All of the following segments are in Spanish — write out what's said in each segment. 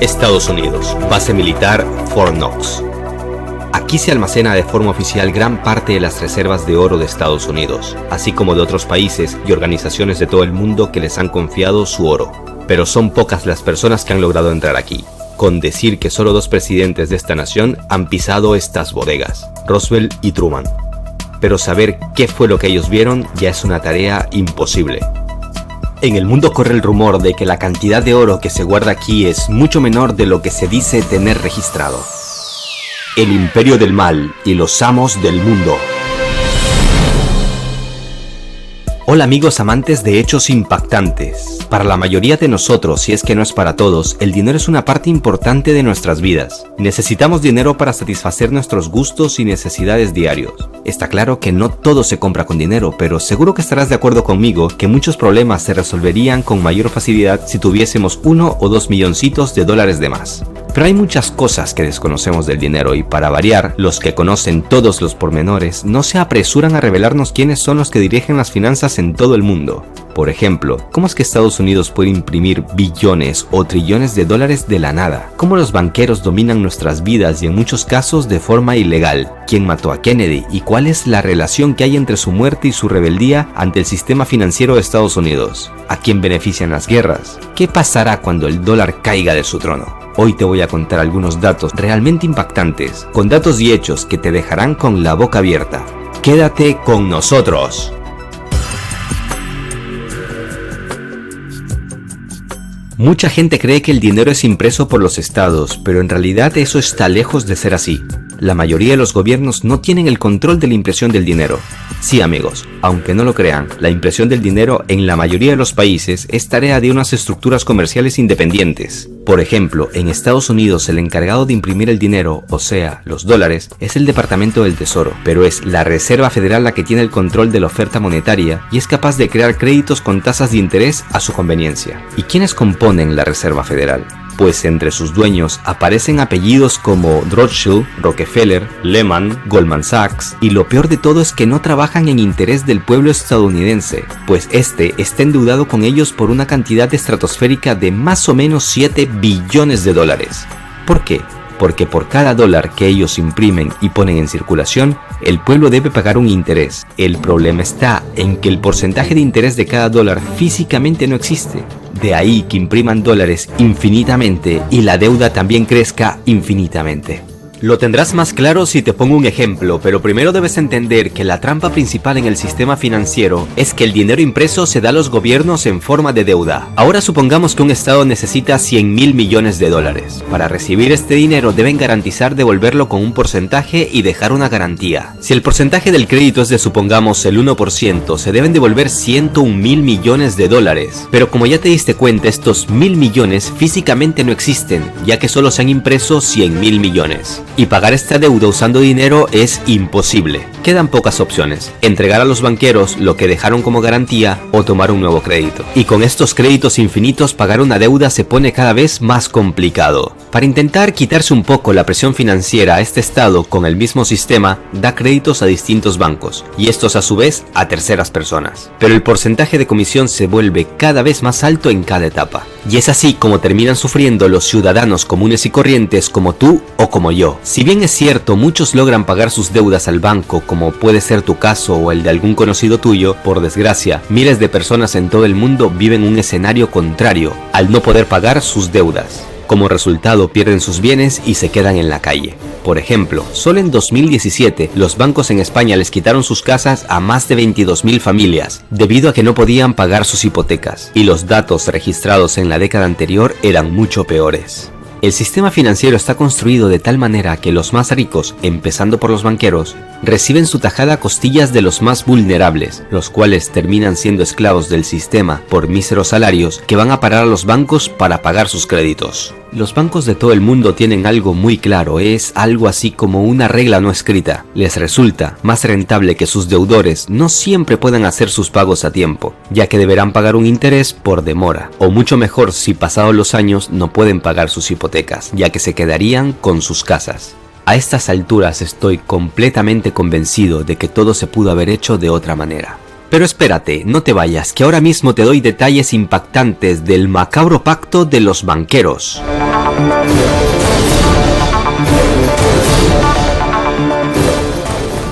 Estados Unidos, base militar Fort Knox. Aquí se almacena de forma oficial gran parte de las reservas de oro de Estados Unidos, así como de otros países y organizaciones de todo el mundo que les han confiado su oro. Pero son pocas las personas que han logrado entrar aquí, con decir que solo 2 presidentes de esta nación han pisado estas bodegas, Roosevelt y Truman. Pero saber qué fue lo que ellos vieron ya es una tarea imposible. En el mundo corre el rumor de que la cantidad de oro que se guarda aquí es mucho menor de lo que se dice tener registrado. El imperio del mal y los amos del mundo. Hola amigos amantes de hechos impactantes. Para la mayoría de nosotros, si es que no es para todos, el dinero es una parte importante de nuestras vidas. Necesitamos dinero para satisfacer nuestros gustos y necesidades diarios. Está claro que no todo se compra con dinero, pero seguro que estarás de acuerdo conmigo que muchos problemas se resolverían con mayor facilidad si tuviésemos 1 o 2 milloncitos de dólares de más. Pero hay muchas cosas que desconocemos del dinero y para variar, los que conocen todos los pormenores no se apresuran a revelarnos quiénes son los que dirigen las finanzas en todo el mundo. Por ejemplo, ¿cómo es que Estados Unidos puede imprimir billones o trillones de dólares de la nada? ¿Cómo los banqueros dominan nuestras vidas y en muchos casos de forma ilegal? ¿Quién mató a Kennedy? ¿Y cuál es la relación que hay entre su muerte y su rebeldía ante el sistema financiero de Estados Unidos? ¿A quién benefician las guerras? ¿Qué pasará cuando el dólar caiga de su trono? Hoy te voy a contar algunos datos realmente impactantes, con datos y hechos que te dejarán con la boca abierta. Quédate con nosotros. Mucha gente cree que el dinero es impreso por los estados, pero en realidad eso está lejos de ser así. La mayoría de los gobiernos no tienen el control de la impresión del dinero. Sí amigos, aunque no lo crean, la impresión del dinero en la mayoría de los países es tarea de unas estructuras comerciales independientes. Por ejemplo, en Estados Unidos el encargado de imprimir el dinero, o sea, los dólares, es el Departamento del Tesoro, pero es la Reserva Federal la que tiene el control de la oferta monetaria y es capaz de crear créditos con tasas de interés a su conveniencia. ¿Y quiénes componen la Reserva Federal? Pues entre sus dueños aparecen apellidos como Rothschild, Rockefeller, Lehman, Goldman Sachs, y lo peor de todo es que no trabajan en interés del pueblo estadounidense, pues este está endeudado con ellos por una cantidad estratosférica de más o menos 7 billones de dólares. ¿Por qué? Porque por cada dólar que ellos imprimen y ponen en circulación, el pueblo debe pagar un interés. El problema está en que el porcentaje de interés de cada dólar físicamente no existe. De ahí que impriman dólares infinitamente y la deuda también crezca infinitamente. Lo tendrás más claro si te pongo un ejemplo, pero primero debes entender que la trampa principal en el sistema financiero es que el dinero impreso se da a los gobiernos en forma de deuda. Ahora supongamos que un estado necesita 100.000 millones de dólares. Para recibir este dinero deben garantizar devolverlo con un porcentaje y dejar una garantía. Si el porcentaje del crédito es de supongamos el 1%, se deben devolver 101.000 millones de dólares. Pero como ya te diste cuenta, estos 1.000 millones físicamente no existen, ya que solo se han impreso 100.000 millones. Y pagar esta deuda usando dinero es imposible. Quedan pocas opciones: entregar a los banqueros lo que dejaron como garantía o tomar un nuevo crédito. Y con estos créditos infinitos pagar una deuda se pone cada vez más complicado. Para intentar quitarse un poco la presión financiera, este estado con el mismo sistema da créditos a distintos bancos y estos a su vez a terceras personas. Pero el porcentaje de comisión se vuelve cada vez más alto en cada etapa. Y es así como terminan sufriendo los ciudadanos comunes y corrientes como tú o como yo. Si bien es cierto, muchos logran pagar sus deudas al banco, como puede ser tu caso o el de algún conocido tuyo, por desgracia, miles de personas en todo el mundo viven un escenario contrario, al no poder pagar sus deudas. Como resultado pierden sus bienes y se quedan en la calle. Por ejemplo, solo en 2017 los bancos en España les quitaron sus casas a más de 22.000 familias debido a que no podían pagar sus hipotecas, y los datos registrados en la década anterior eran mucho peores. El sistema financiero está construido de tal manera que los más ricos, empezando por los banqueros, reciben su tajada a costillas de los más vulnerables, los cuales terminan siendo esclavos del sistema por míseros salarios que van a parar a los bancos para pagar sus créditos. Los bancos de todo el mundo tienen algo muy claro, es algo así como una regla no escrita. Les resulta más rentable que sus deudores no siempre puedan hacer sus pagos a tiempo, ya que deberán pagar un interés por demora, o mucho mejor si pasados los años no pueden pagar sus hipotecas, ya que se quedarían con sus casas. A estas alturas estoy completamente convencido de que todo se pudo haber hecho de otra manera. Pero espérate, no te vayas, que ahora mismo te doy detalles impactantes del macabro pacto de los banqueros.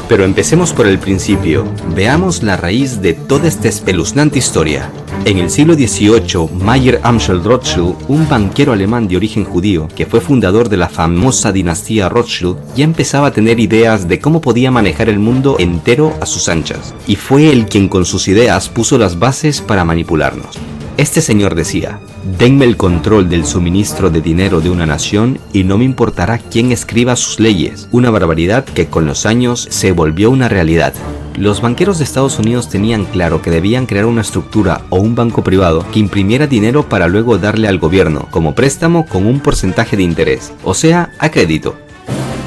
Pero empecemos por el principio. Veamos la raíz de toda esta espeluznante historia. En el siglo XVIII, Mayer Amschel Rothschild, un banquero alemán de origen judío, que fue fundador de la famosa dinastía Rothschild, ya empezaba a tener ideas de cómo podía manejar el mundo entero a sus anchas. Y fue él quien con sus ideas puso las bases para manipularnos. Este señor decía: denme el control del suministro de dinero de una nación y no me importará quién escriba sus leyes. Una barbaridad que con los años se volvió una realidad. Los banqueros de Estados Unidos tenían claro que debían crear una estructura o un banco privado que imprimiera dinero para luego darle al gobierno como préstamo con un porcentaje de interés, o sea, a crédito.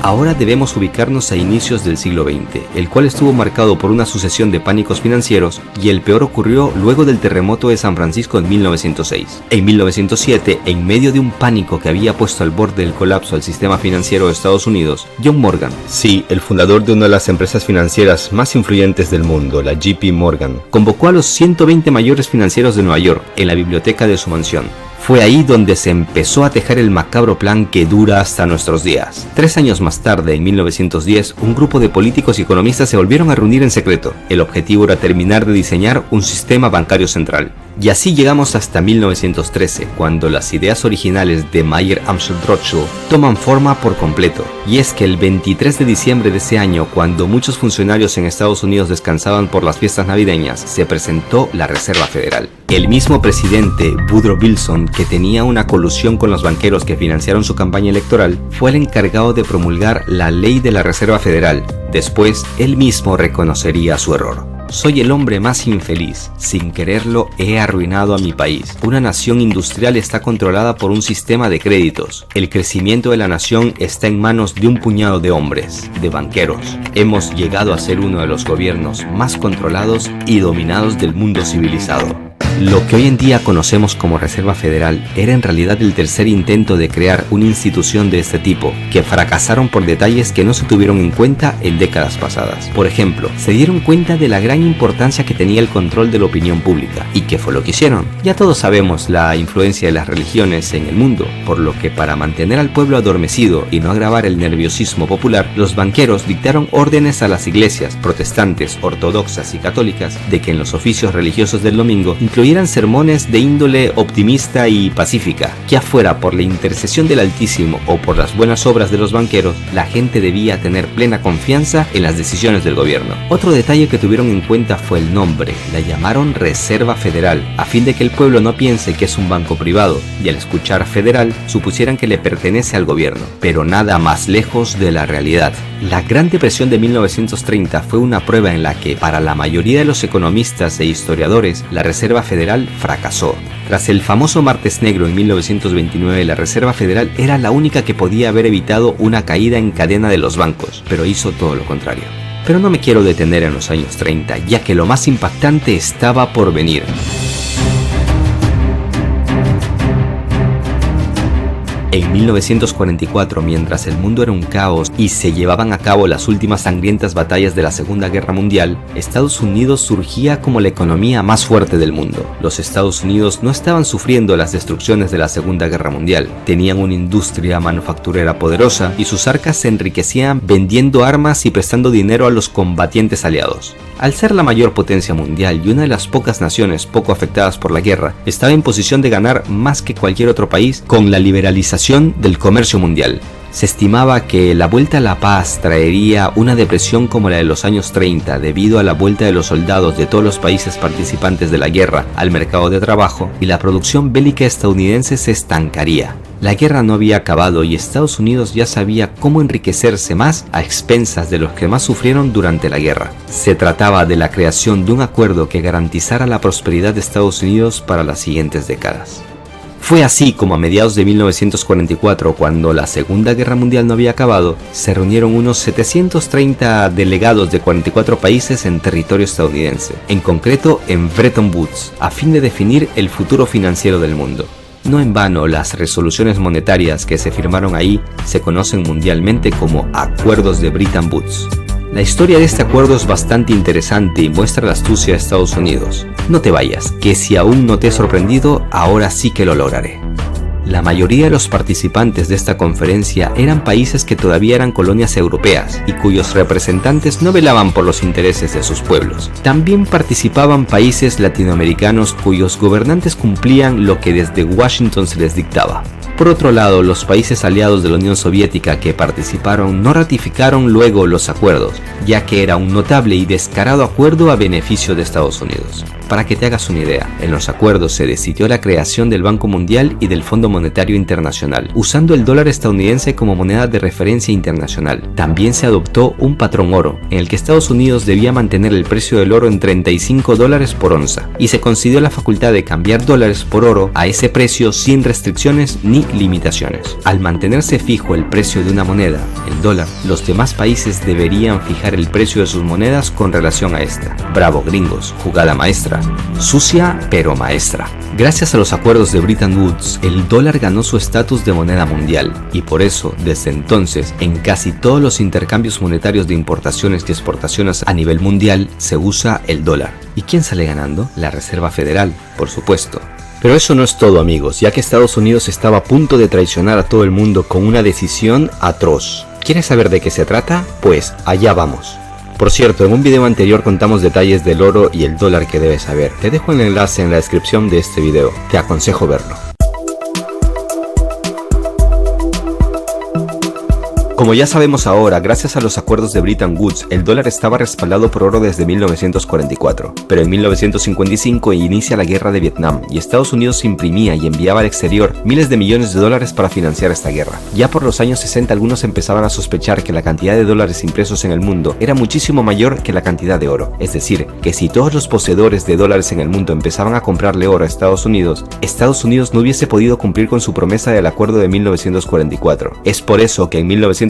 Ahora debemos ubicarnos a inicios del siglo XX, el cual estuvo marcado por una sucesión de pánicos financieros, y el peor ocurrió luego del terremoto de San Francisco en 1906. En 1907, en medio de un pánico que había puesto al borde del colapso al sistema financiero de Estados Unidos, John Morgan, sí, el fundador de una de las empresas financieras más influyentes del mundo, la JP Morgan, convocó a los 120 mayores financieros de Nueva York en la biblioteca de su mansión. Fue ahí donde se empezó a tejer el macabro plan que dura hasta nuestros días. 3 años más tarde, en 1910, un grupo de políticos y economistas se volvieron a reunir en secreto. El objetivo era terminar de diseñar un sistema bancario central. Y así llegamos hasta 1913, cuando las ideas originales de Mayer Amschel Rothschild toman forma por completo. Y es que el 23 de diciembre de ese año, cuando muchos funcionarios en Estados Unidos descansaban por las fiestas navideñas, se presentó la Reserva Federal. El mismo presidente, Woodrow Wilson, que tenía una colusión con los banqueros que financiaron su campaña electoral, fue el encargado de promulgar la ley de la Reserva Federal. Después, él mismo reconocería su error. Soy el hombre más infeliz. Sin quererlo, he arruinado a mi país. Una nación industrial está controlada por un sistema de créditos. El crecimiento de la nación está en manos de un puñado de hombres, de banqueros. Hemos llegado a ser uno de los gobiernos más controlados y dominados del mundo civilizado. Lo que hoy en día conocemos como Reserva Federal era en realidad el tercer intento de crear una institución de este tipo, que fracasaron por detalles que no se tuvieron en cuenta en décadas pasadas. Por ejemplo, se dieron cuenta de la gran importancia que tenía el control de la opinión pública. ¿Y qué fue lo que hicieron? Ya todos sabemos la influencia de las religiones en el mundo, por lo que para mantener al pueblo adormecido y no agravar el nerviosismo popular, los banqueros dictaron órdenes a las iglesias protestantes, ortodoxas y católicas de que en los oficios religiosos del domingo incluyeran sermones de índole optimista y pacífica, que afuera por la intercesión del Altísimo o por las buenas obras de los banqueros, la gente debía tener plena confianza en las decisiones del gobierno. Otro detalle que tuvieron en cuenta fue el nombre. La llamaron Reserva Federal, a fin de que el pueblo no piense que es un banco privado, y al escuchar federal supusieran que le pertenece al gobierno, pero nada más lejos de la realidad. La Gran Depresión de 1930 fue una prueba en la que, para la mayoría de los economistas e historiadores, la Reserva Federal fracasó. Tras el famoso Martes Negro en 1929, la Reserva Federal era la única que podía haber evitado una caída en cadena de los bancos, pero hizo todo lo contrario. Pero no me quiero detener en los años 30, ya que lo más impactante estaba por venir. En 1944, mientras el mundo era un caos y se llevaban a cabo las últimas sangrientas batallas de la Segunda Guerra Mundial, Estados Unidos surgía como la economía más fuerte del mundo. Los Estados Unidos no estaban sufriendo las destrucciones de la Segunda Guerra Mundial, tenían una industria manufacturera poderosa y sus arcas se enriquecían vendiendo armas y prestando dinero a los combatientes aliados. Al ser la mayor potencia mundial y una de las pocas naciones poco afectadas por la guerra, estaba en posición de ganar más que cualquier otro país con la liberalización del comercio mundial. Se estimaba que la vuelta a la paz traería una depresión como la de los años 30 debido a la vuelta de los soldados de todos los países participantes de la guerra al mercado de trabajo, y la producción bélica estadounidense se estancaría. La guerra no había acabado y Estados Unidos ya sabía cómo enriquecerse más a expensas de los que más sufrieron durante la guerra. Se trataba de la creación de un acuerdo que garantizara la prosperidad de Estados Unidos para las siguientes décadas. Fue así como a mediados de 1944, cuando la Segunda Guerra Mundial no había acabado, se reunieron unos 730 delegados de 44 países en territorio estadounidense, en concreto en Bretton Woods, a fin de definir el futuro financiero del mundo. No en vano, las resoluciones monetarias que se firmaron ahí se conocen mundialmente como Acuerdos de Bretton Woods. La historia de este acuerdo es bastante interesante y muestra la astucia de Estados Unidos. No te vayas, que si aún no te he sorprendido, ahora sí que lo lograré. La mayoría de los participantes de esta conferencia eran países que todavía eran colonias europeas y cuyos representantes no velaban por los intereses de sus pueblos. También participaban países latinoamericanos cuyos gobernantes cumplían lo que desde Washington se les dictaba. Por otro lado, los países aliados de la Unión Soviética que participaron no ratificaron luego los acuerdos, ya que era un notable y descarado acuerdo a beneficio de Estados Unidos. Para que te hagas una idea, en los acuerdos se decidió la creación del Banco Mundial y del Fondo Monetario Internacional, usando el dólar estadounidense como moneda de referencia internacional. También se adoptó un patrón oro, en el que Estados Unidos debía mantener el precio del oro en $35 por onza, y se concedió la facultad de cambiar dólares por oro a ese precio sin restricciones ni limitaciones. Al mantenerse fijo el precio de una moneda, el dólar, los demás países deberían fijar el precio de sus monedas con relación a esta. Bravo gringos, jugada maestra. Sucia pero maestra. Gracias a los acuerdos de Bretton Woods, el dólar ganó su estatus de moneda mundial y por eso, desde entonces, en casi todos los intercambios monetarios de importaciones y exportaciones a nivel mundial se usa el dólar. ¿Y quién sale ganando? La Reserva Federal, por supuesto. Pero eso no es todo, amigos, ya que Estados Unidos estaba a punto de traicionar a todo el mundo con una decisión atroz. ¿Quieres saber de qué se trata? Pues allá vamos. Por cierto, en un video anterior contamos detalles del oro y el dólar que debes saber. Te dejo el enlace en la descripción de este video. Te aconsejo verlo. Como ya sabemos ahora, gracias a los acuerdos de Bretton Woods, el dólar estaba respaldado por oro desde 1944, pero en 1955 inicia la guerra de Vietnam y Estados Unidos imprimía y enviaba al exterior miles de millones de dólares para financiar esta guerra. Ya por los años 60 algunos empezaban a sospechar que la cantidad de dólares impresos en el mundo era muchísimo mayor que la cantidad de oro, es decir, que si todos los poseedores de dólares en el mundo empezaban a comprarle oro a Estados Unidos no hubiese podido cumplir con su promesa del acuerdo de 1944. Es por eso que en 1965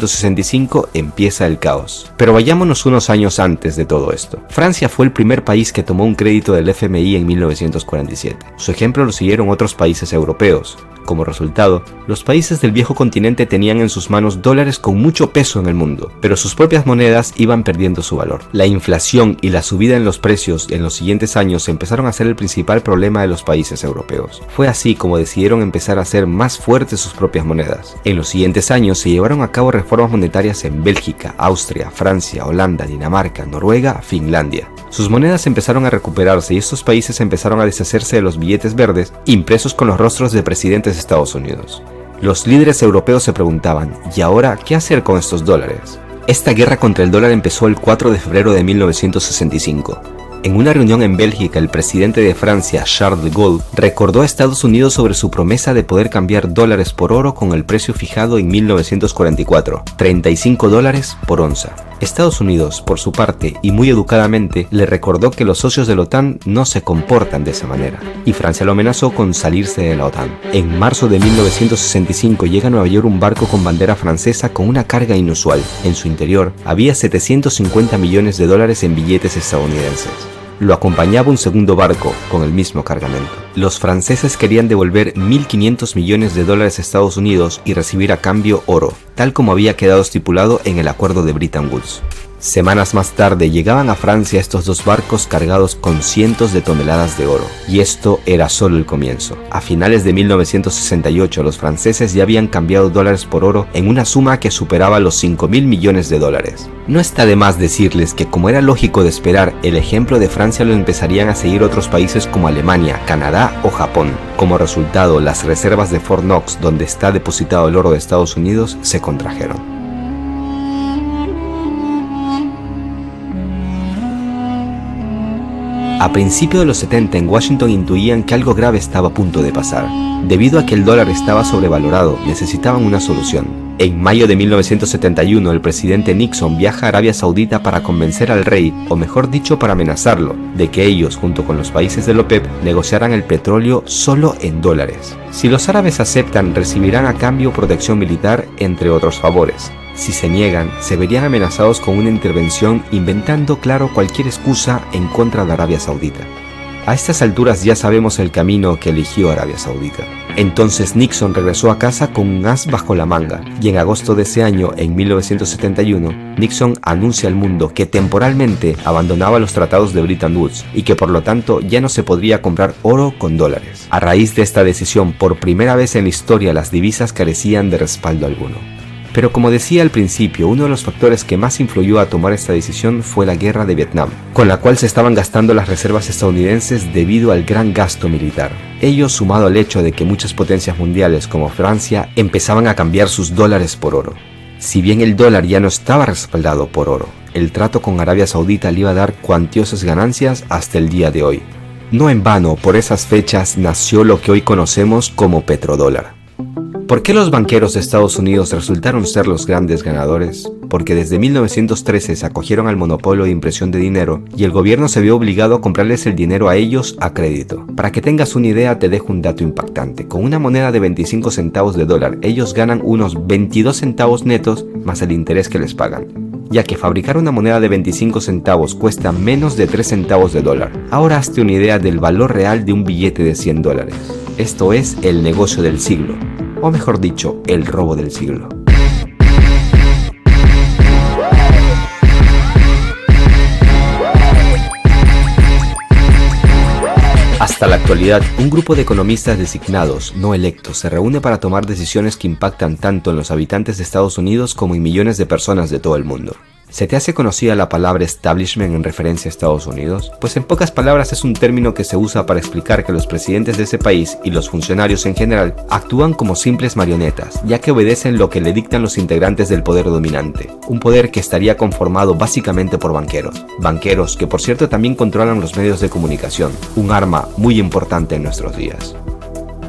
empieza el caos. Pero vayámonos unos años antes de todo esto. Francia fue el primer país que tomó un crédito del FMI en 1947. Su ejemplo lo siguieron otros países europeos. Como resultado, los países del viejo continente tenían en sus manos dólares con mucho peso en el mundo, pero sus propias monedas iban perdiendo su valor. La inflación y la subida en los precios en los siguientes años empezaron a ser el principal problema de los países europeos. Fue así como decidieron empezar a hacer más fuertes sus propias monedas. En los siguientes años se llevaron a cabo reformas monetarias en Bélgica, Austria, Francia, Holanda, Dinamarca, Noruega, Finlandia. Sus monedas empezaron a recuperarse y estos países empezaron a deshacerse de los billetes verdes impresos con los rostros de presidentes de Estados Unidos. Los líderes europeos se preguntaban, ¿y ahora qué hacer con estos dólares? Esta guerra contra el dólar empezó el 4 de febrero de 1965. En una reunión en Bélgica, el presidente de Francia, Charles de Gaulle, recordó a Estados Unidos sobre su promesa de poder cambiar dólares por oro con el precio fijado en 1944, $35 por onza. Estados Unidos, por su parte, y muy educadamente, le recordó que los socios de la OTAN no se comportan de esa manera, y Francia lo amenazó con salirse de la OTAN. En marzo de 1965 llega a Nueva York un barco con bandera francesa con una carga inusual. En su interior había 750 millones de dólares en billetes estadounidenses. Lo acompañaba un segundo barco con el mismo cargamento. Los franceses querían devolver 1.500 millones de dólares a Estados Unidos y recibir a cambio oro, tal como había quedado estipulado en el acuerdo de Bretton Woods. Semanas más tarde llegaban a Francia estos dos barcos cargados con cientos de toneladas de oro, y esto era solo el comienzo. A finales de 1968 los franceses ya habían cambiado dólares por oro en una suma que superaba los 5.000 millones de dólares. No está de más decirles que, como era lógico de esperar, el ejemplo de Francia lo empezarían a seguir otros países como Alemania, Canadá o Japón. Como resultado, las reservas de Fort Knox, donde está depositado el oro de Estados Unidos, se contrajeron. A principios de los 70 en Washington intuían que algo grave estaba a punto de pasar. Debido a que el dólar estaba sobrevalorado, necesitaban una solución. En mayo de 1971 el presidente Nixon viaja a Arabia Saudita para convencer al rey, o mejor dicho para amenazarlo, de que ellos junto con los países de la OPEP negociaran el petróleo solo en dólares. Si los árabes aceptan, recibirán a cambio protección militar, entre otros favores. Si se niegan, se verían amenazados con una intervención inventando, claro, cualquier excusa en contra de Arabia Saudita. A estas alturas ya sabemos el camino que eligió Arabia Saudita. Entonces Nixon regresó a casa con un as bajo la manga, y en agosto de ese año, en 1971, Nixon anuncia al mundo que temporalmente abandonaba los tratados de Bretton Woods y que por lo tanto ya no se podría comprar oro con dólares. A raíz de esta decisión, por primera vez en la historia las divisas carecían de respaldo alguno. Pero como decía al principio, uno de los factores que más influyó a tomar esta decisión fue la guerra de Vietnam, con la cual se estaban gastando las reservas estadounidenses debido al gran gasto militar. Ello sumado al hecho de que muchas potencias mundiales como Francia empezaban a cambiar sus dólares por oro. Si bien el dólar ya no estaba respaldado por oro, el trato con Arabia Saudita le iba a dar cuantiosas ganancias hasta el día de hoy. No en vano, por esas fechas nació lo que hoy conocemos como petrodólar. ¿Por qué los banqueros de Estados Unidos resultaron ser los grandes ganadores? Porque desde 1913 se acogieron al monopolio de impresión de dinero y el gobierno se vio obligado a comprarles el dinero a ellos a crédito. Para que tengas una idea, te dejo un dato impactante. Con una moneda de 25 centavos de dólar, ellos ganan unos 22 centavos netos más el interés que les pagan, ya que fabricar una moneda de 25 centavos cuesta menos de 3 centavos de dólar. Ahora hazte una idea del valor real de un billete de 100 dólares. Esto es el negocio del siglo. O mejor dicho, el robo del siglo. Hasta la actualidad, un grupo de economistas designados, no electos, se reúne para tomar decisiones que impactan tanto en los habitantes de Estados Unidos como en millones de personas de todo el mundo. ¿Se te hace conocida la palabra establishment en referencia a Estados Unidos? Pues en pocas palabras es un término que se usa para explicar que los presidentes de ese país y los funcionarios en general actúan como simples marionetas, ya que obedecen lo que le dictan los integrantes del poder dominante, un poder que estaría conformado básicamente por banqueros que por cierto también controlan los medios de comunicación, un arma muy importante en nuestros días.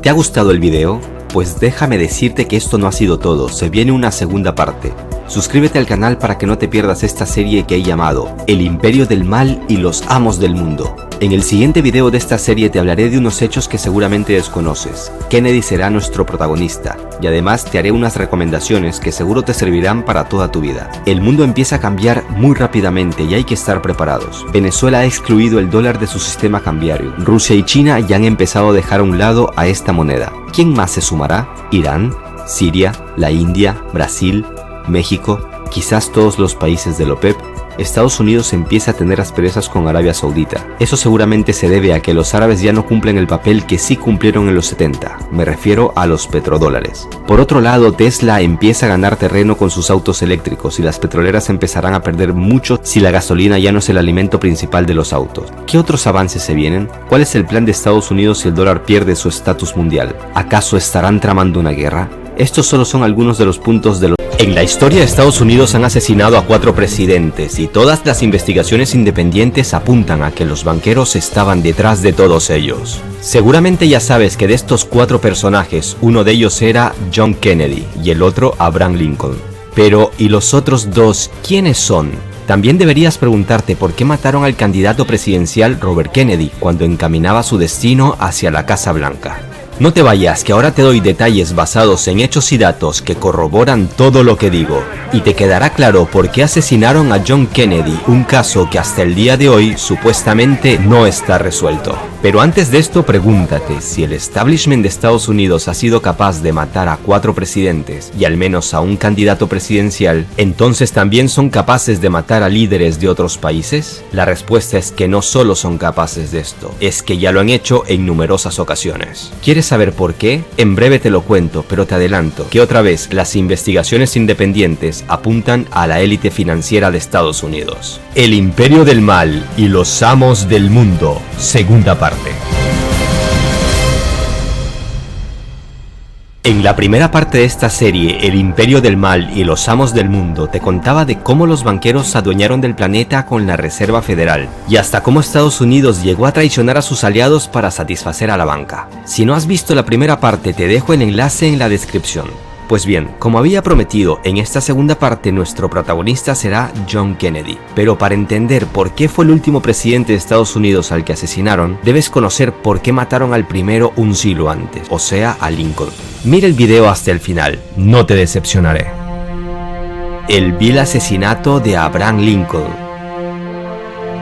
¿Te ha gustado el video? Pues déjame decirte que esto no ha sido todo, se viene una segunda parte. Suscríbete al canal para que no te pierdas esta serie que he llamado El Imperio del Mal y los Amos del Mundo. En el siguiente video de esta serie te hablaré de unos hechos que seguramente desconoces. Kennedy será nuestro protagonista y además te haré unas recomendaciones que seguro te servirán para toda tu vida. El mundo empieza a cambiar muy rápidamente y hay que estar preparados. Venezuela ha excluido el dólar de su sistema cambiario. Rusia y China ya han empezado a dejar a un lado a esta moneda. ¿Quién más se sumará? ¿Irán? ¿Siria? ¿La India? ¿Brasil? México, quizás todos los países de la OPEP. Estados Unidos empieza a tener asperezas con Arabia Saudita. Eso seguramente se debe a que los árabes ya no cumplen el papel que sí cumplieron en los 70, me refiero a los petrodólares. Por otro lado, Tesla empieza a ganar terreno con sus autos eléctricos y las petroleras empezarán a perder mucho si la gasolina ya no es el alimento principal de los autos. ¿Qué otros avances se vienen? ¿Cuál es el plan de Estados Unidos si el dólar pierde su estatus mundial? ¿Acaso estarán tramando una guerra? Estos solo son algunos de los puntos de los... En la historia de Estados Unidos han asesinado a 4 presidentes y todas las investigaciones independientes apuntan a que los banqueros estaban detrás de todos ellos. Seguramente ya sabes que de estos 4 personajes, uno de ellos era John Kennedy y el otro Abraham Lincoln. Pero, ¿y los otros 2 quiénes son? También deberías preguntarte por qué mataron al candidato presidencial Robert Kennedy cuando encaminaba su destino hacia la Casa Blanca. No te vayas, que ahora te doy detalles basados en hechos y datos que corroboran todo lo que digo. Y te quedará claro por qué asesinaron a John Kennedy, un caso que hasta el día de hoy supuestamente no está resuelto. Pero antes de esto pregúntate, si el establishment de Estados Unidos ha sido capaz de matar a 4 presidentes y al menos a un candidato presidencial, ¿entonces también son capaces de matar a líderes de otros países? La respuesta es que no solo son capaces de esto, es que ya lo han hecho en numerosas ocasiones. ¿Quieres saber por qué? En breve te lo cuento, pero te adelanto que otra vez las investigaciones independientes apuntan a la élite financiera de Estados Unidos. El Imperio del Mal y los Amos del Mundo, segunda parte. En la primera parte de esta serie, El Imperio del Mal y los Amos del Mundo, te contaba de cómo los banqueros se adueñaron del planeta con la Reserva Federal, y hasta cómo Estados Unidos llegó a traicionar a sus aliados para satisfacer a la banca. Si no has visto la primera parte, te dejo el enlace en la descripción. Pues bien, como había prometido, en esta segunda parte nuestro protagonista será John Kennedy. Pero para entender por qué fue el último presidente de Estados Unidos al que asesinaron, debes conocer por qué mataron al primero un siglo antes, o sea, a Lincoln. Mira el video hasta el final, no te decepcionaré. El vil asesinato de Abraham Lincoln.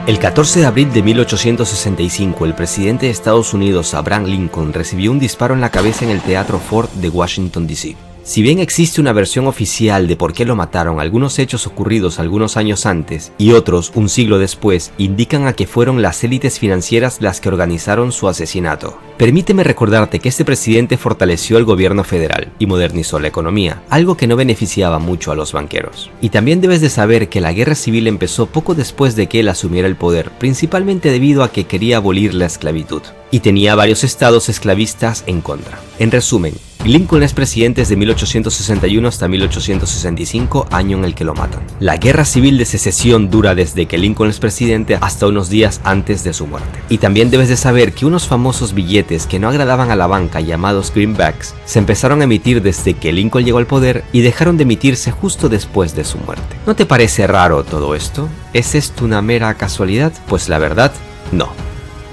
El 14 de abril de 1865, el presidente de Estados Unidos, Abraham Lincoln, recibió un disparo en la cabeza en el Teatro Ford de Washington, D.C. Si bien existe una versión oficial de por qué lo mataron, algunos hechos ocurridos algunos años antes y otros un siglo después indican a que fueron las élites financieras las que organizaron su asesinato. Permíteme recordarte que este presidente fortaleció el gobierno federal y modernizó la economía, algo que no beneficiaba mucho a los banqueros. Y también debes de saber que la guerra civil empezó poco después de que él asumiera el poder, principalmente debido a que quería abolir la esclavitud. Y tenía varios estados esclavistas en contra. En resumen, Lincoln es presidente desde 1861 hasta 1865, año en el que lo matan. La guerra civil de secesión dura desde que Lincoln es presidente hasta unos días antes de su muerte. Y también debes de saber que unos famosos billetes que no agradaban a la banca, llamados greenbacks, se empezaron a emitir desde que Lincoln llegó al poder y dejaron de emitirse justo después de su muerte. ¿No te parece raro todo esto? ¿Es esto una mera casualidad? Pues la verdad, no.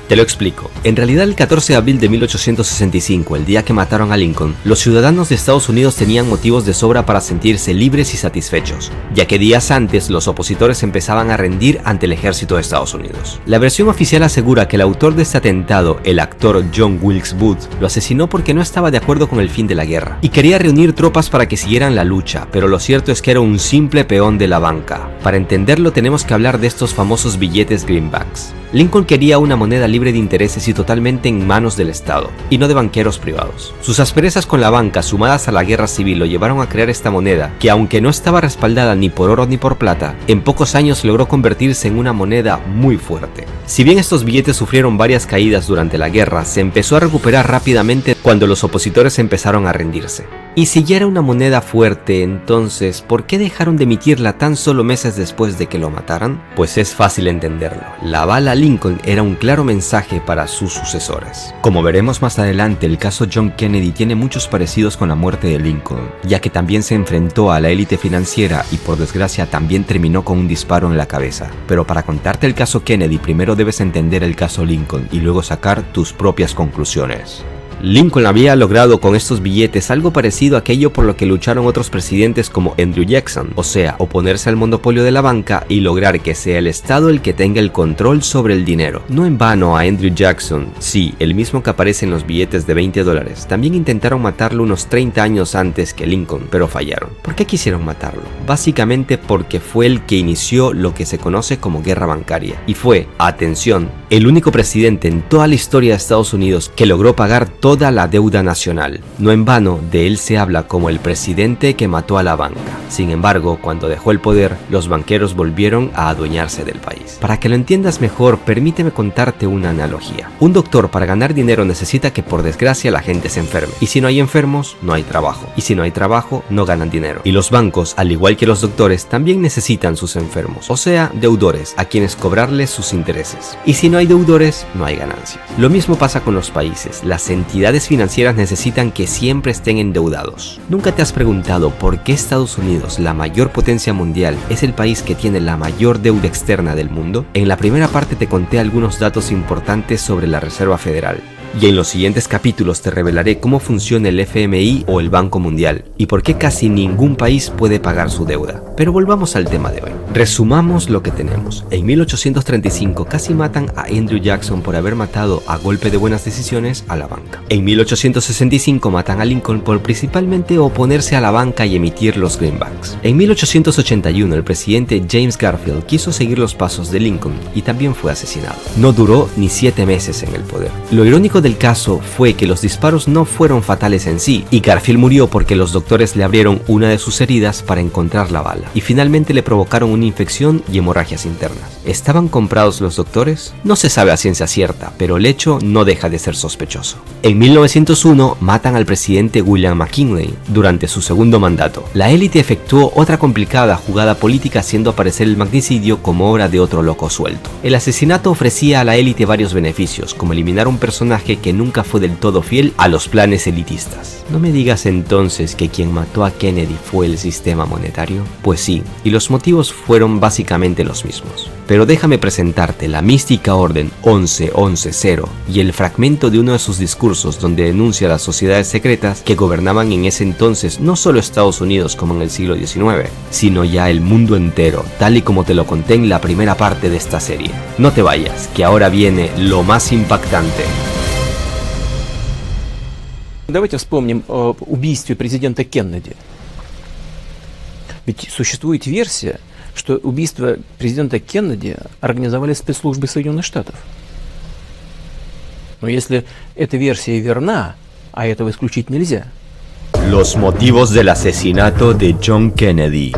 Te lo explico. En realidad, el 14 de abril de 1865, el día que mataron a Lincoln, los ciudadanos de Estados Unidos tenían motivos de sobra para sentirse libres y satisfechos, ya que días antes los opositores empezaban a rendir ante el ejército de Estados Unidos. La versión oficial asegura que el autor de este atentado, el actor John Wilkes Booth, lo asesinó porque no estaba de acuerdo con el fin de la guerra y quería reunir tropas para que siguieran la lucha, pero lo cierto es que era un simple peón de la banca. Para entenderlo tenemos que hablar de estos famosos billetes greenbacks. Lincoln quería una moneda libre de intereses y totalmente en manos del Estado, y no de banqueros privados. Sus asperezas con la banca, sumadas a la guerra civil, lo llevaron a crear esta moneda, que aunque no estaba respaldada ni por oro ni por plata, en pocos años logró convertirse en una moneda muy fuerte. Si bien estos billetes sufrieron varias caídas durante la guerra, se empezó a recuperar rápidamente cuando los opositores empezaron a rendirse. Y si ya era una moneda fuerte, entonces, ¿por qué dejaron de emitirla tan solo meses después de que lo mataran? Pues es fácil entenderlo. La bala Lincoln era un claro mensaje para sus sucesores. Como veremos más adelante, el caso John Kennedy tiene muchos parecidos con la muerte de Lincoln, ya que también se enfrentó a la élite financiera y por desgracia también terminó con un disparo en la cabeza. Pero para contarte el caso Kennedy, primero debes entender el caso Lincoln y luego sacar tus propias conclusiones. Lincoln había logrado con estos billetes algo parecido a aquello por lo que lucharon otros presidentes como Andrew Jackson, o sea, oponerse al monopolio de la banca y lograr que sea el Estado el que tenga el control sobre el dinero. No en vano a Andrew Jackson, sí, el mismo que aparece en los billetes de $20, también intentaron matarlo unos 30 años antes que Lincoln, pero fallaron. ¿Por qué quisieron matarlo? Básicamente porque fue el que inició lo que se conoce como guerra bancaria, y fue, atención, el único presidente en toda la historia de Estados Unidos que logró pagar toda la deuda nacional. No en vano, de él se habla como el presidente que mató a la banca. Sin embargo, cuando dejó el poder, los banqueros volvieron a adueñarse del país. Para que lo entiendas mejor, permíteme contarte una analogía. Un doctor para ganar dinero necesita que por desgracia la gente se enferme. Y si no hay enfermos, no hay trabajo. Y si no hay trabajo, no ganan dinero. Y los bancos, al igual que los doctores, también necesitan sus enfermos, o sea, deudores, a quienes cobrarles sus intereses. Y si no hay deudores, no hay ganancias. Lo mismo pasa con los países. Las entidades financieras necesitan que siempre estén endeudados. ¿Nunca te has preguntado por qué Estados Unidos, la mayor potencia mundial, es el país que tiene la mayor deuda externa del mundo? En la primera parte te conté algunos datos importantes sobre la Reserva Federal. Y en los siguientes capítulos te revelaré cómo funciona el FMI o el Banco Mundial y por qué casi ningún país puede pagar su deuda. Pero volvamos al tema de hoy. Resumamos lo que tenemos. En 1835 casi matan a Andrew Jackson por haber matado a golpe de buenas decisiones a la banca. En 1865 matan a Lincoln por principalmente oponerse a la banca y emitir los greenbacks. En 1881 el presidente James Garfield quiso seguir los pasos de Lincoln y también fue asesinado. No duró ni 7 meses en el poder. Lo irónico del caso fue que los disparos no fueron fatales en sí y Garfield murió porque los doctores le abrieron una de sus heridas para encontrar la bala y finalmente le provocaron una infección y hemorragias internas. ¿Estaban comprados los doctores? No se sabe a ciencia cierta, pero el hecho no deja de ser sospechoso. En 1901 matan al presidente William McKinley durante su segundo mandato. La élite efectuó otra complicada jugada política haciendo aparecer el magnicidio como obra de otro loco suelto. El asesinato ofrecía a la élite varios beneficios, como eliminar un personaje que nunca fue del todo fiel a los planes elitistas. ¿No me digas entonces que quien mató a Kennedy fue el sistema monetario? Pues sí, y los motivos fueron básicamente los mismos. Pero déjame presentarte la mística Orden 11-11-0 y el fragmento de uno de sus discursos donde denuncia las sociedades secretas que gobernaban en ese entonces no solo Estados Unidos como en el siglo XIX, sino ya el mundo entero, tal y como te lo conté en la primera parte de esta serie. No te vayas, que ahora viene lo más impactante. Давайте вспомним об убийстве президента Кеннеди. Ведь существует версия, что убийство президента Кеннеди организовали спецслужбы Соединенных Штатов. Но если эта версия верна, а этого исключить нельзя. Los motivos del asesinato de John Kennedy.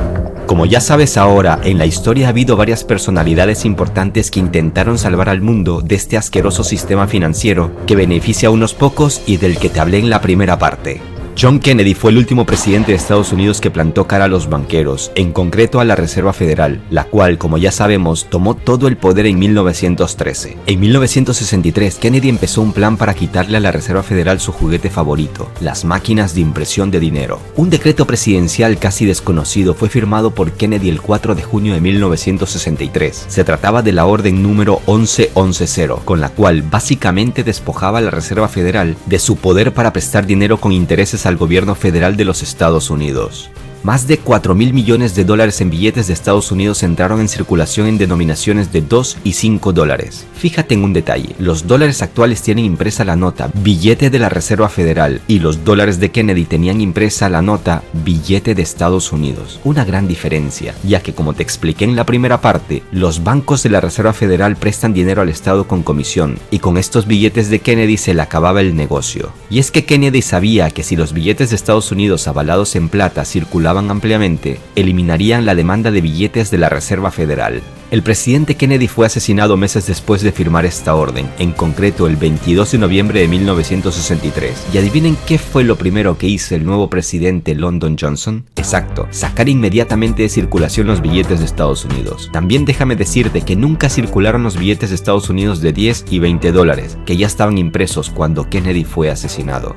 Como ya sabes ahora, en la historia ha habido varias personalidades importantes que intentaron salvar al mundo de este asqueroso sistema financiero que beneficia a unos pocos y del que te hablé en la primera parte. John Kennedy fue el último presidente de Estados Unidos que plantó cara a los banqueros, en concreto a la Reserva Federal, la cual, como ya sabemos, tomó todo el poder en 1913. En 1963, Kennedy empezó un plan para quitarle a la Reserva Federal su juguete favorito, las máquinas de impresión de dinero. Un decreto presidencial casi desconocido fue firmado por Kennedy el 4 de junio de 1963. Se trataba de la orden número 11-11-0, con la cual básicamente despojaba a la Reserva Federal de su poder para prestar dinero con intereses al gobierno federal de los Estados Unidos. Más de 4.000 millones de dólares en billetes de Estados Unidos entraron en circulación en denominaciones de 2 y 5 dólares. Fíjate en un detalle, los dólares actuales tienen impresa la nota billete de la Reserva Federal y los dólares de Kennedy tenían impresa la nota billete de Estados Unidos. Una gran diferencia, ya que como te expliqué en la primera parte, los bancos de la Reserva Federal prestan dinero al Estado con comisión y con estos billetes de Kennedy se le acababa el negocio. Y es que Kennedy sabía que si los billetes de Estados Unidos avalados en plata circulaban ampliamente, eliminarían la demanda de billetes de la Reserva Federal. El presidente Kennedy fue asesinado meses después de firmar esta orden, en concreto el 22 de noviembre de 1963. ¿Y adivinen qué fue lo primero que hizo el nuevo presidente Lyndon Johnson? Exacto, sacar inmediatamente de circulación los billetes de Estados Unidos. También déjame decirte que nunca circularon los billetes de Estados Unidos de 10 y 20 dólares, que ya estaban impresos cuando Kennedy fue asesinado.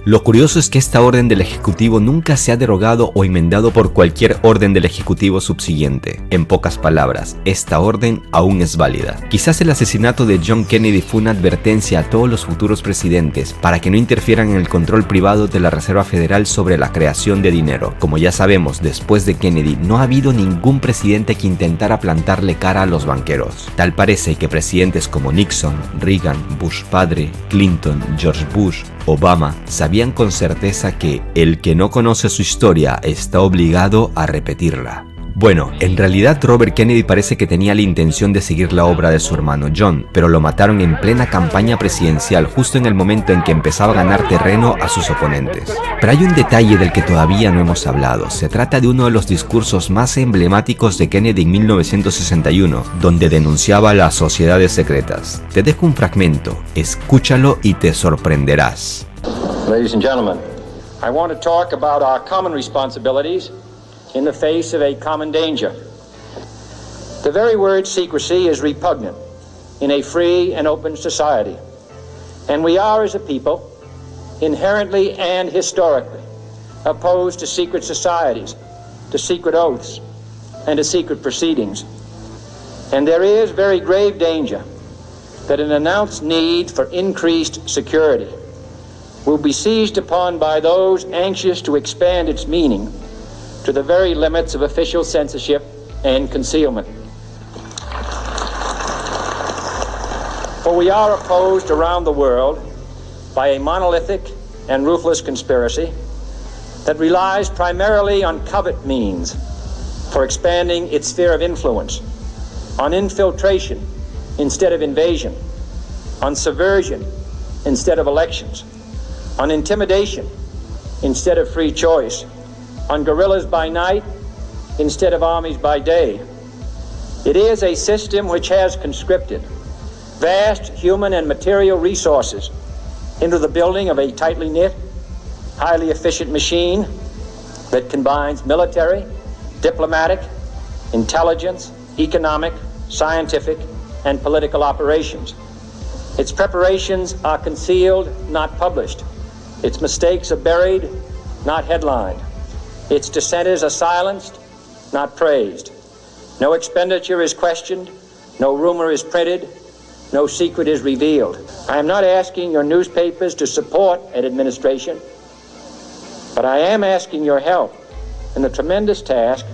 Lo curioso es que esta orden del Ejecutivo nunca se ha derogado o enmendado por cualquier orden del Ejecutivo subsiguiente. En pocas palabras, esta orden aún es válida. Quizás el asesinato de John Kennedy fue una advertencia a todos los futuros presidentes para que no interfieran en el control privado de la Reserva Federal sobre la creación de dinero. Como ya sabemos, después de Kennedy no ha habido ningún presidente que intentara plantarle cara a los banqueros. Tal parece que presidentes como Nixon, Reagan, Bush padre, Clinton, George Bush, Obama sabían con certeza que el que no conoce su historia está obligado a repetirla. Bueno, en realidad Robert Kennedy parece que tenía la intención de seguir la obra de su hermano John, pero lo mataron en plena campaña presidencial justo en el momento en que empezaba a ganar terreno a sus oponentes. Pero hay un detalle del que todavía no hemos hablado. Se trata de uno de los discursos más emblemáticos de Kennedy en 1961, donde denunciaba las sociedades secretas. Te dejo un fragmento, escúchalo y te sorprenderás. Ladies and gentlemen, I want to talk about our common responsibilities in the face of a common danger. The very word secrecy is repugnant in a free and open society, and we are, as a people, inherently and historically opposed to secret societies, to secret oaths, and to secret proceedings. And there is very grave danger that an announced need for increased security will be seized upon by those anxious to expand its meaning to the very limits of official censorship and concealment. For we are opposed around the world by a monolithic and ruthless conspiracy that relies primarily on covert means for expanding its sphere of influence, on infiltration instead of invasion, on subversion instead of elections, on intimidation instead of free choice, on guerrillas by night instead of armies by day. It is a system which has conscripted vast human and material resources into the building of a tightly knit, highly efficient machine that combines military, diplomatic, intelligence, economic, scientific, and political operations. Its preparations are concealed, not published. Its mistakes are buried, not headlined. Its dissenters are silenced, not praised. No expenditure is questioned, no rumor is printed, no secret is revealed. I am not asking your newspapers to support an administration, but I am asking your help in the tremendous task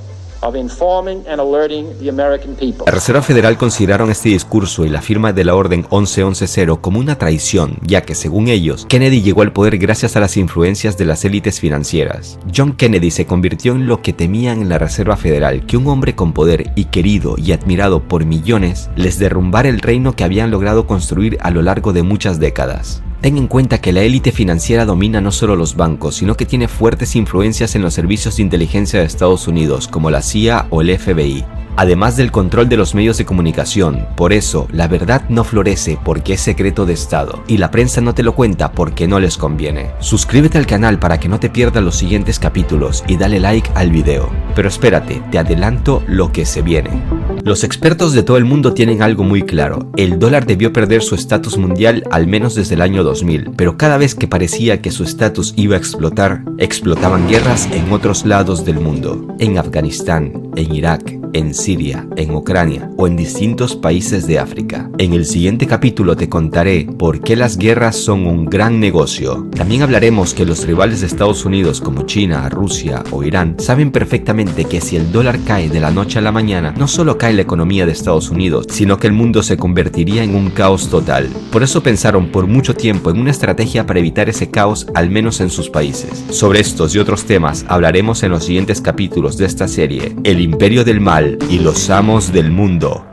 of informing and alerting the American people. La Reserva Federal consideraron este discurso y la firma de la Orden 11-11-0 como una traición, ya que según ellos, Kennedy llegó al poder gracias a las influencias de las élites financieras. John Kennedy se convirtió en lo que temían en la Reserva Federal, que un hombre con poder y querido y admirado por millones les derrumbara el reino que habían logrado construir a lo largo de muchas décadas. Ten en cuenta que la élite financiera domina no solo los bancos, sino que tiene fuertes influencias en los servicios de inteligencia de Estados Unidos, como la CIA o el FBI, además del control de los medios de comunicación. Por eso, la verdad no florece porque es secreto de Estado, y la prensa no te lo cuenta porque no les conviene. Suscríbete al canal para que no te pierdas los siguientes capítulos y dale like al video. Pero espérate, te adelanto lo que se viene. Los expertos de todo el mundo tienen algo muy claro: el dólar debió perder su estatus mundial al menos desde el año 2000, pero cada vez que parecía que su estatus iba a explotar, explotaban guerras en otros lados del mundo, en Afganistán, en Irak, en Siria, en Ucrania o en distintos países de África. En el siguiente capítulo te contaré por qué las guerras son un gran negocio. También hablaremos que los rivales de Estados Unidos como China, Rusia o Irán saben perfectamente que si el dólar cae de la noche a la mañana, no solo cae la economía de Estados Unidos, sino que el mundo se convertiría en un caos total. Por eso pensaron por mucho tiempo en una estrategia para evitar ese caos, al menos en sus países. Sobre estos y otros temas hablaremos en los siguientes capítulos de esta serie: El Imperio del Mal y los amos del mundo.